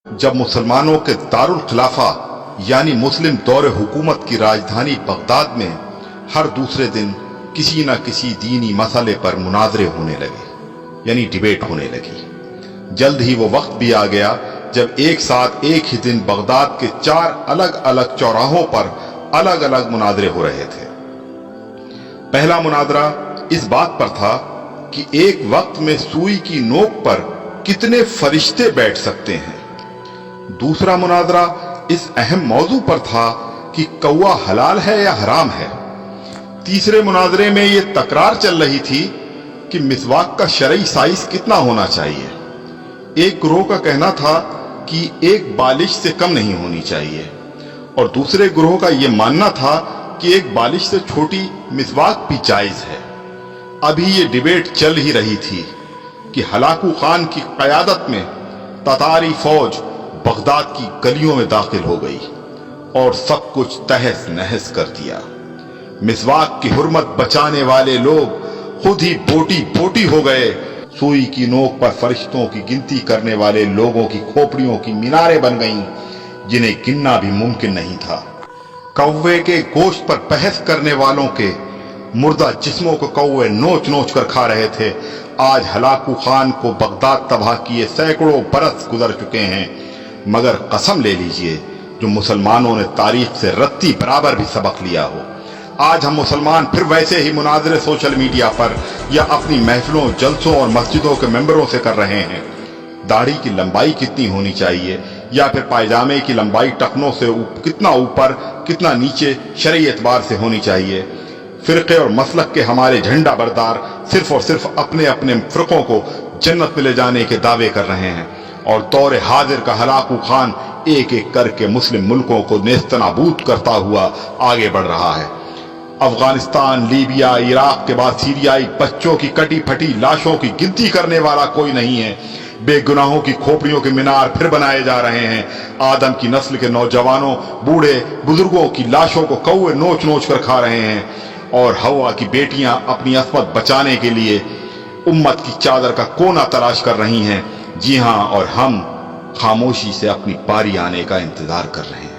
जब मुसलमानों के दारुल खिलाफा यानी मुस्लिम दौर हुकूमत की राजधानी बगदाद में हर दूसरे दिन किसी न किसी दीनी मसले पर मुनाजरे होने लगे, यानी डिबेट होने लगी। जल्द ही वो वक्त भी आ गया जब एक साथ एक ही दिन बगदाद के 4 अलग अलग चौराहों पर अलग अलग मुनाजरे हो रहे थे। पहला मुनाजरा इस बात पर था कि एक वक्त में सुई की नोक पर कितने फरिश्ते बैठ सकते हैं। दूसरा मुनाजरा इस अहम मौजू पर था कि कौवा हलाल है या हराम है। तीसरे मुनाजरे में यह तकरार चल रही थी कि मिसवाक का शरई साइज कितना होना चाहिए। एक ग्रोह का कहना था कि एक बालिश से कम नहीं होनी चाहिए और दूसरे ग्रोह का यह मानना था कि एक बालिश से छोटी मिसवाक भी जायज है। अभी ये डिबेट चल ही रही थी कि हलाकू खान की क़यादत में ततारी फौज बगदाद की गलियों में दाखिल हो गई और सब कुछ तहस नहस कर दिया। मिसवाक की हुर्मत बचाने वाले लोग खुद ही बोटी बोटी हो गए। सुई की नोक पर फरिश्तों की गिनती करने वाले लोगों की खोपड़ियों की मीनारें बन गईं, जिन्हें गिनना भी मुमकिन नहीं था। कौवे के गोश्त पर बहस करने वालों के मुर्दा जिस्मों को कौवे नोच नोच कर खा रहे थे। आज हलाकू खान को बगदाद तबाह किए सैकड़ों बरस गुजर चुके हैं, मगर कसम ले लीजिए जो मुसलमानों ने तारीख से रत्ती बराबर भी सबक लिया हो। आज हम मुसलमान फिर वैसे ही मुनाजरे सोशल मीडिया पर या अपनी महफिलों, जलसों और मस्जिदों के मेंबरों से कर रहे हैं। दाढ़ी की लंबाई कितनी होनी चाहिए या फिर पायजामे की लंबाई टखनों से कितना ऊपर कितना नीचे शरई एतबार से होनी चाहिए। फिरके और मसलक के हमारे झंडा बरदार सिर्फ और सिर्फ अपने अपने फिरकों को जन्नत में ले जाने के दावे कर रहे हैं और दौर हाजिर का हलाकू खान एक एक करके मुस्लिम मुल्कों को नेस्तनाबूद करता हुआ आगे बढ़ रहा है। अफगानिस्तान, लीबिया, इराक के बाद सीरियाई बच्चों की कटी फटी लाशों की गिनती करने वाला कोई नहीं है। बेगुनाहों की खोपड़ियों के मीनार फिर बनाए जा रहे हैं। आदम की नस्ल के नौजवानों, बूढ़े बुजुर्गों की लाशों को कौवे नोच नोच कर खा रहे हैं और हवा की बेटियां अपनी अस्मत बचाने के लिए उम्मत की चादर का कोना तलाश कर रही हैं। जी हां, और हम खामोशी से अपनी बारी आने का इंतजार कर रहे हैं।